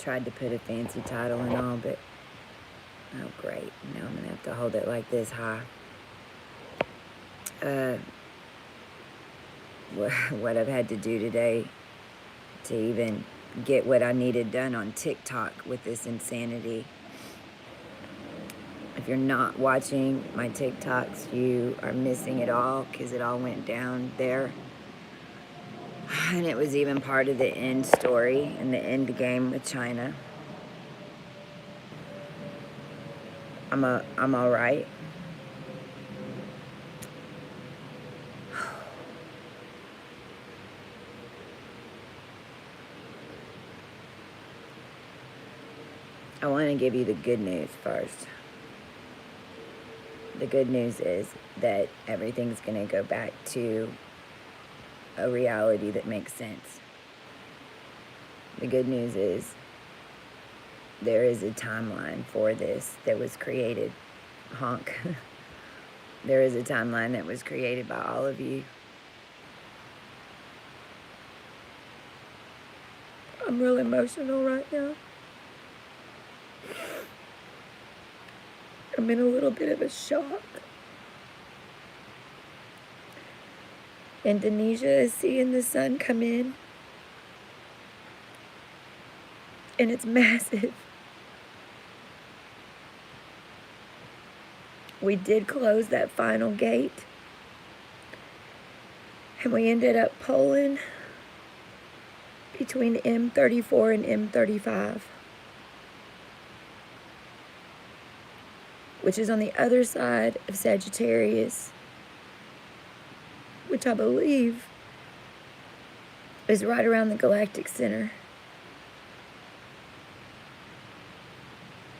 tried to put a fancy title and all, but oh great, now I'm gonna have to hold it like this high. What I've had to do today to even get what I needed done on TikTok with this insanity. If you're not watching my TikToks, you are missing it all, because it all went down there. And it was even part of the end story and the end game with China. I'm all right. I want to give you the good news first. The good news is that everything's going to go back to a reality that makes sense. The good news is there is a timeline for this that was created. Honk. There is a timeline that was created by all of you. I'm real emotional right now. I'm in a little bit of a shock. Indonesia is seeing the sun come in, and it's massive. We did close that final gate, and we ended up pulling between M34 and M35, which is on the other side of Sagittarius, which I believe is right around the galactic center.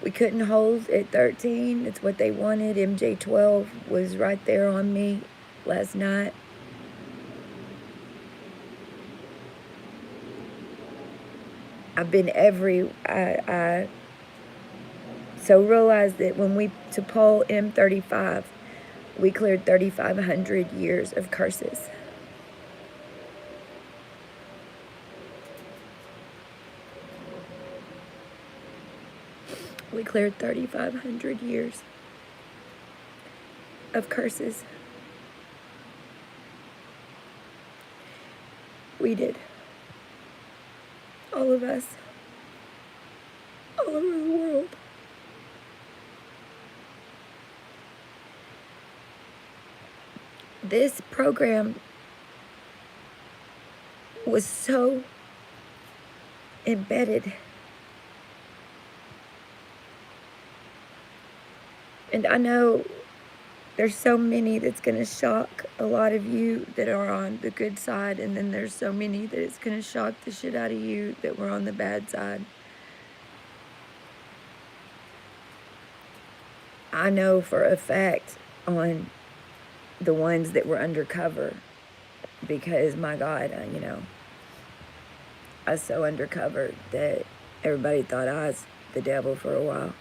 We couldn't hold at 13. It's what they wanted. MJ12 was right there on me last night. I've been so realize that when we to pull M35, we cleared 3,500 years of curses. We cleared 3,500 years of curses. We did. All of us. All over the world. This program was so embedded. And I know there's so many that's going to shock a lot of you that are on the good side, and then there's so many that it's going to shock the shit out of you that were on the bad side. I know for a fact on the ones that were undercover, because my God, I was so undercover that everybody thought I was the devil for a while.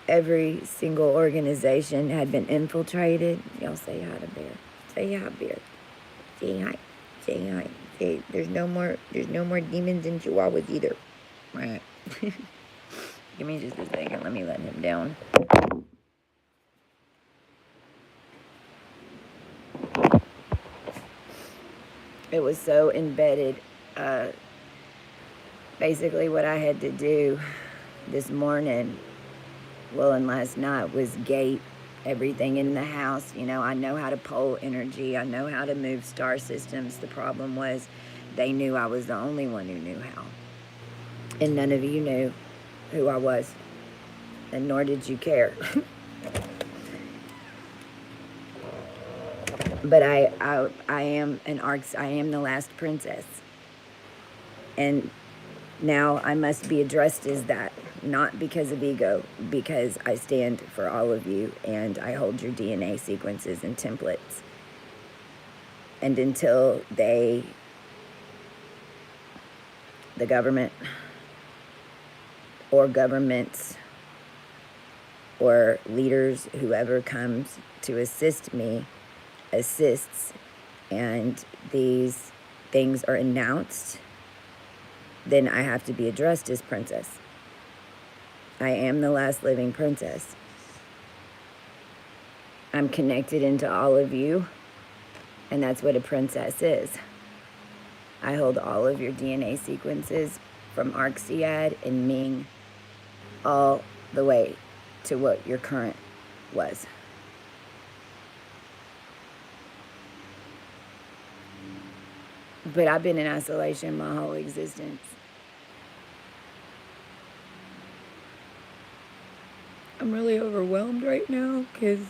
Every single organization had been infiltrated. Y'all say hi to Bear. Say hi, Bear. Say hi. Say hi. Say, there's no more demons and chihuahuas either. Right. Give me just a second. Let me let him down. It was so embedded. Basically what I had to do this morning, well, and last night, was gate everything in the house. I know how to pull energy. I know how to move star systems. The problem was they knew I was the only one who knew how. And none of you knew who I was. And nor did you care. But I am I am the last princess. And now I must be addressed as that, not because of ego, because I stand for all of you, and I hold your DNA sequences and templates. And until the government or governments or leaders, whoever comes to assist me, assists, and these things are announced then I have to be addressed as princess. I am the last living princess. I'm connected into all of you, and that's what a princess is. I hold all of your DNA sequences from Arxiad and Ming all the way to what your current was. But I've been in isolation my whole existence. I'm really overwhelmed right now because,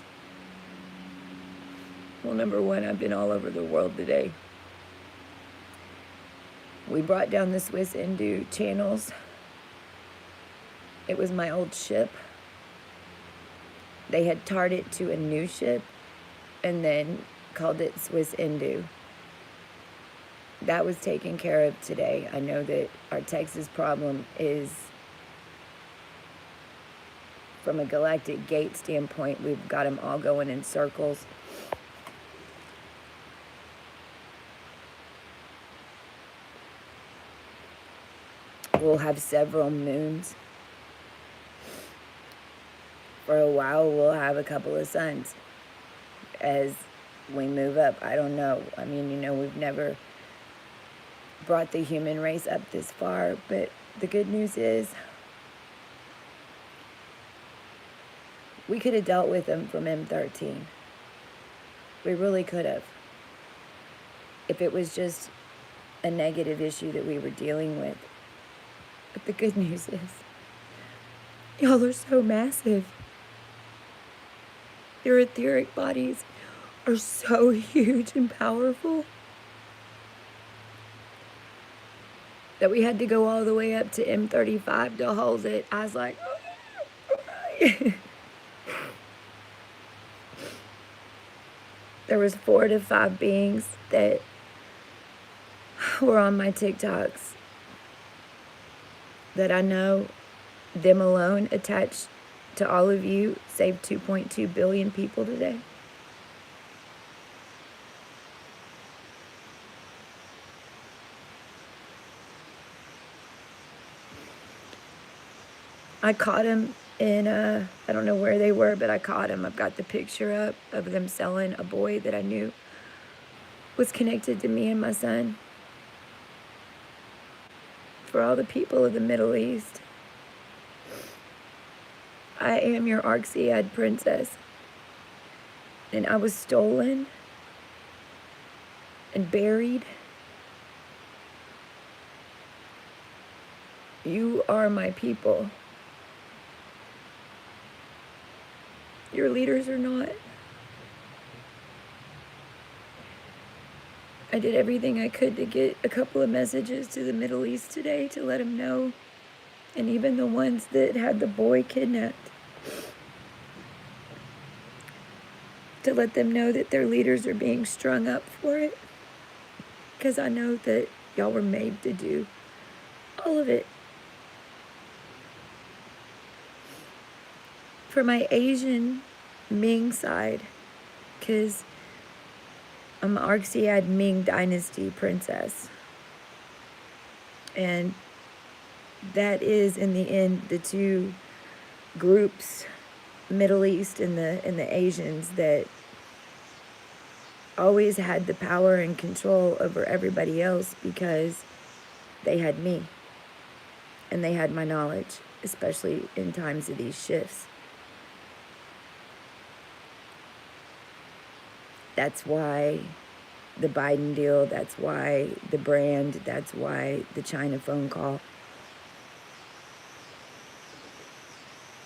well, number one, I've been all over the world today. We brought down the Swiss Indu channels. It was my old ship. They had tarred it to a new ship and then called it Swiss Indu. That was taken care of today. I know that our Texas problem is, from a galactic gate standpoint, we've got them all going in circles. We'll have several moons. For a while, we'll have a couple of suns as we move up. I don't know. I mean, you know, we've never brought the human race up this far, but the good news is we could have dealt with them from M13. We really could have. If it was just a negative issue that we were dealing with. But the good news is, y'all are so massive. Your etheric bodies are so huge and powerful that we had to go all the way up to M35 to hold it. I was like, oh. There was 4 to 5 beings that were on my TikToks that I know, them alone attached to all of you, saved 2.2 billion people today. I caught him in, I don't know where they were, but I caught him. I've got the picture up of them selling a boy that I knew was connected to me and my son. For all the people of the Middle East, I am your Arxiad princess. And I was stolen and buried. You are my people. Your leaders are not. I did everything I could to get a couple of messages to the Middle East today to let them know. And even the ones that had the boy kidnapped. To let them know that their leaders are being strung up for it. Because I know that y'all were made to do all of it. For my Asian Ming side, because I'm an Arxiad Ming Dynasty princess. And that is, in the end, the two groups, Middle East and the Asians, that always had the power and control over everybody else because they had me. And they had my knowledge, especially in times of these shifts. That's why the Biden deal, that's why the brand, that's why the China phone call.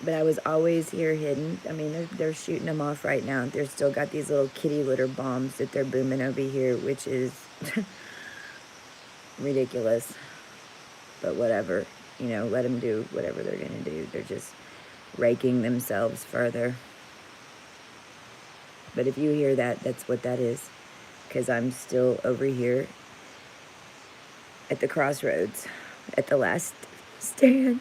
But I was always here hidden. I mean, they're shooting them off right now. They've still got these little kitty litter bombs that they're booming over here, which is ridiculous. But whatever, you know, let them do whatever they're going to do. They're just raking themselves further. But if you hear that, that's what that is. Because I'm still over here at the crossroads, at the last stand.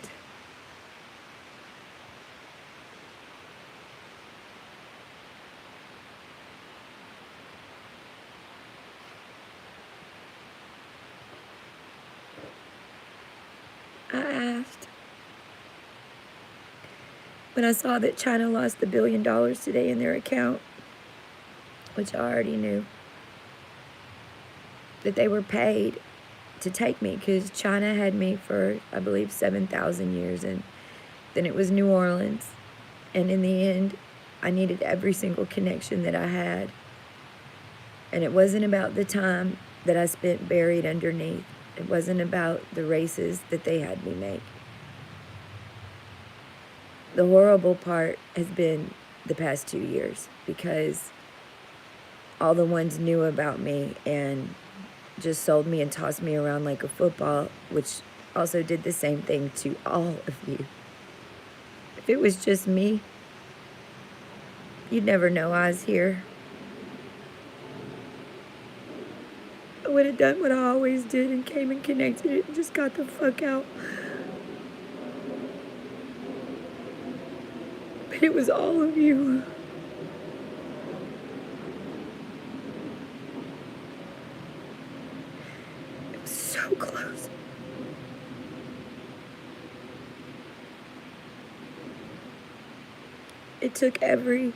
I asked. When I saw that China lost $1 billion today in their account, which I already knew, that they were paid to take me, because China had me for, I believe, 7,000 years, and then it was New Orleans. And in the end, I needed every single connection that I had. And it wasn't about the time that I spent buried underneath. It wasn't about the races that they had me make. The horrible part has been the past 2 years, because all the ones knew about me and just sold me and tossed me around like a football, which also did the same thing to all of you. If it was just me, you'd never know I was here. I would have done what I always did and came and connected it and just got the fuck out. But it was all of you. It was so close. It took every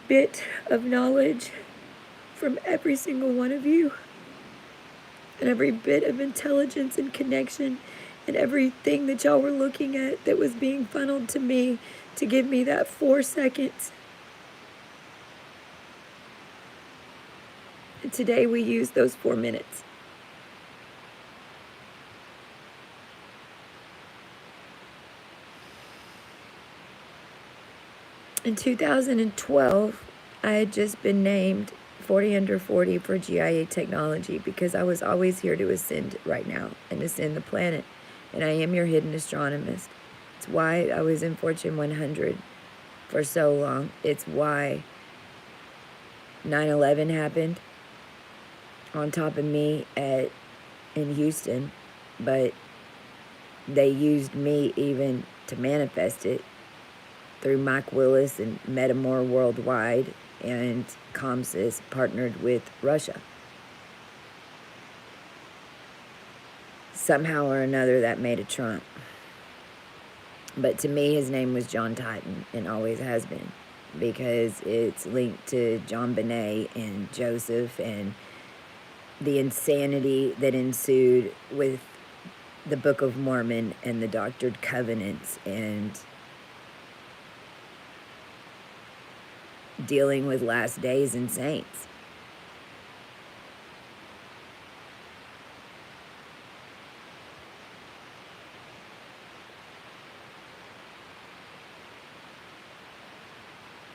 bit of knowledge from every single one of you, and every bit of intelligence and connection, and everything that y'all were looking at that was being funneled to me to give me that 4 seconds. And today we used those 4 minutes. In 2012, I had just been named 40 under 40 for GIA technology, because I was always here to ascend right now and ascend the planet. And I am your hidden astronomist. It's why I was in Fortune 100 for so long. It's why 9/11 happened on top of me in Houston, but they used me even to manifest it through Mike Willis and Metamore Worldwide, and ComSys partnered with Russia. Somehow or another that made a Trump. But to me, his name was John Titan, and always has been, because it's linked to John Bonet and Joseph and the insanity that ensued with the Book of Mormon and the Doctored Covenants and dealing with last days and saints.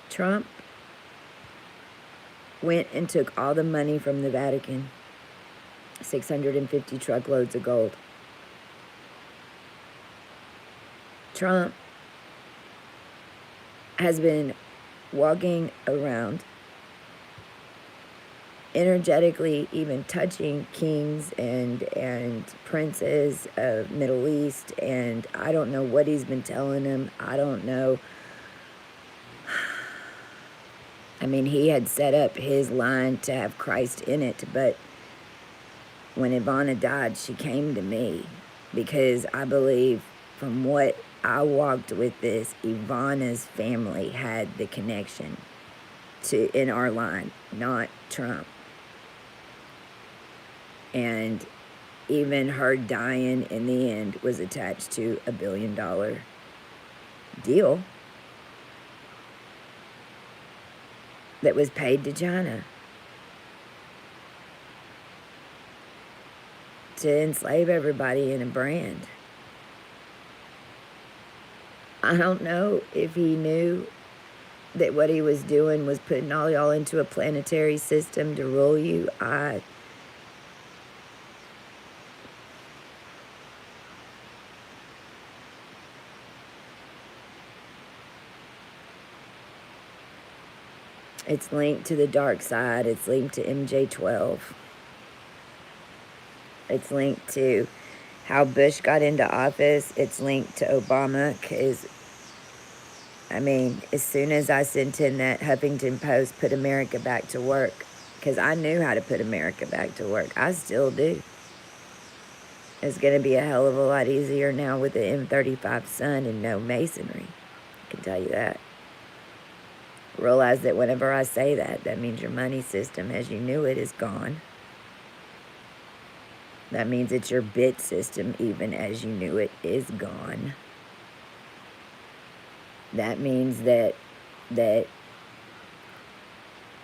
Trump went and took all the money from the Vatican, 650 truckloads of gold. Trump has been walking around energetically, even touching kings and princes of Middle East, and I don't know what he's been telling them. I don't know. I mean, he had set up his line to have Christ in it, but when Ivana died, she came to me, because I believe from what I walked with this, Ivana's family had the connection to in our line, not Trump. And even her dying in the end was attached to $1 billion deal that was paid to China to enslave everybody in a brand. I don't know if he knew that what he was doing was putting all y'all into a planetary system to rule you. It's linked to the dark side. It's linked to MJ-12. It's linked to how Bush got into office. It's linked to Obama, because, I mean, as soon as I sent in that Huffington Post, put America back to work, because I knew how to put America back to work. I still do. It's going to be a hell of a lot easier now with the M35 sun and no masonry. I can tell you that. Realize that whenever I say that, that means your money system as you knew it is gone. That means that your bit system, even as you knew it, is gone. That means that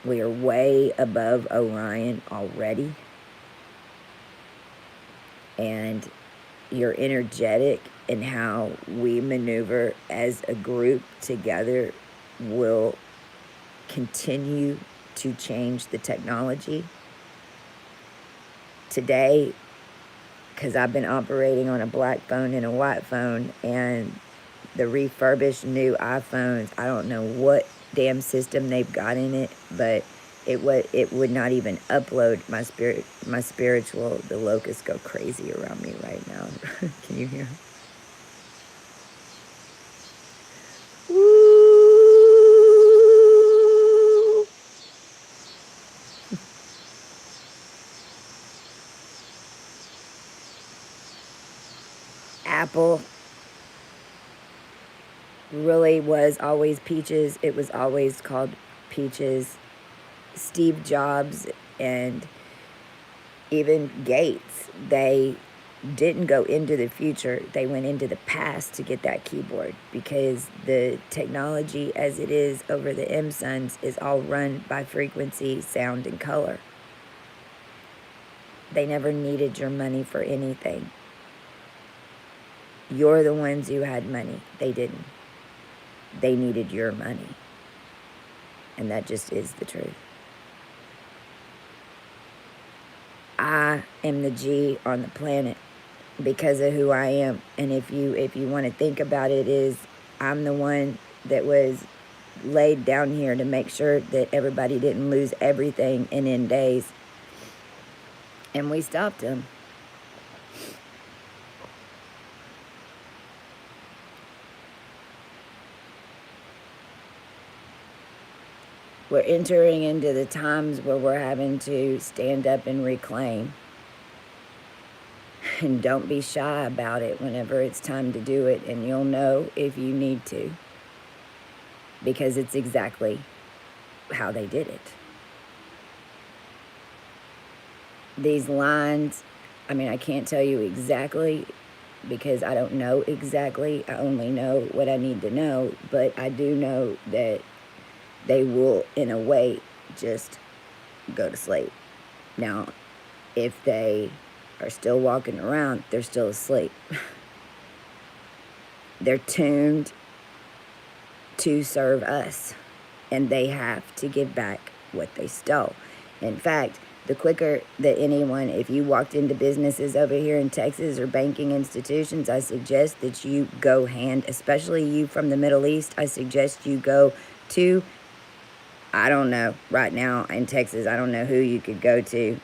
we are way above Orion already. And you're energetic and how we maneuver as a group together will continue to change the technology. Today, because I've been operating on a black phone and a white phone, and the refurbished new iPhones, I don't know what damn system they've got in it, but it would not even upload my spiritual. The locusts go crazy around me right now. Can you hear? Woo! Apple really was always peaches. It was always called peaches. Steve Jobs and even Gates, they didn't go into the future. They went into the past to get that keyboard, because the technology as it is over the M-Suns is all run by frequency, sound, and color. They never needed your money for anything. You're the ones who had money. They didn't. They needed your money. And that just is the truth. I am the G on the planet because of who I am. And if you want to think about it, is I'm the one that was laid down here to make sure that everybody didn't lose everything in days. And we stopped them. We're entering into the times where we're having to stand up and reclaim. And don't be shy about it whenever it's time to do it. And you'll know if you need to. Because it's exactly how they did it. These lines, I mean, I can't tell you exactly because I don't know exactly. I only know what I need to know. But I do know that they will, in a way, just go to sleep. Now, if they are still walking around, they're still asleep. They're tuned to serve us, and they have to give back what they stole. In fact, the quicker that anyone, if you walked into businesses over here in Texas or banking institutions, I suggest that you go hand, especially you from the Middle East, I suggest you go to, I don't know, right now in Texas, I don't know who you could go to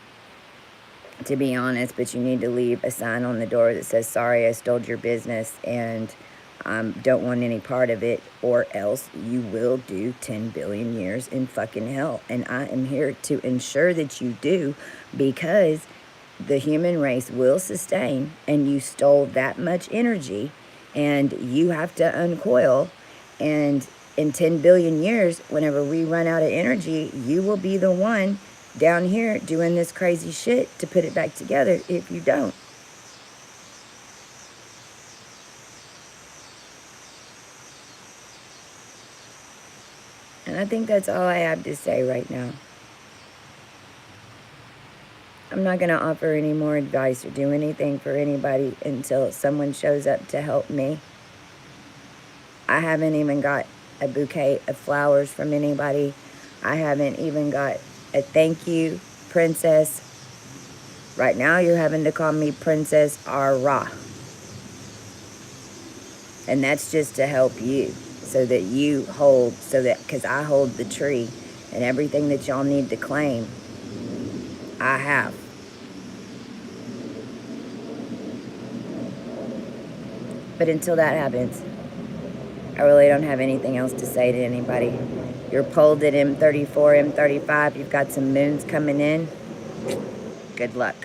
be honest, but you need to leave a sign on the door that says, sorry, I stole your business and don't want any part of it, or else you will do 10 billion years in fucking hell. And I am here to ensure that you do, because the human race will sustain, and you stole that much energy, and you have to uncoil. And in 10 billion years, whenever we run out of energy, you will be the one down here doing this crazy shit to put it back together if you don't. And I think that's all I have to say right now. I'm not going to offer any more advice or do anything for anybody until someone shows up to help me. I haven't even got a bouquet of flowers from anybody. I haven't even got a thank you, Princess. Right now you're having to call me Princess Ara. And that's just to help you, so that you hold, because I hold the tree, and everything that y'all need to claim, I have. But until that happens, I really don't have anything else to say to anybody. You're pulled at M34, M35. You've got some moons coming in. Good luck.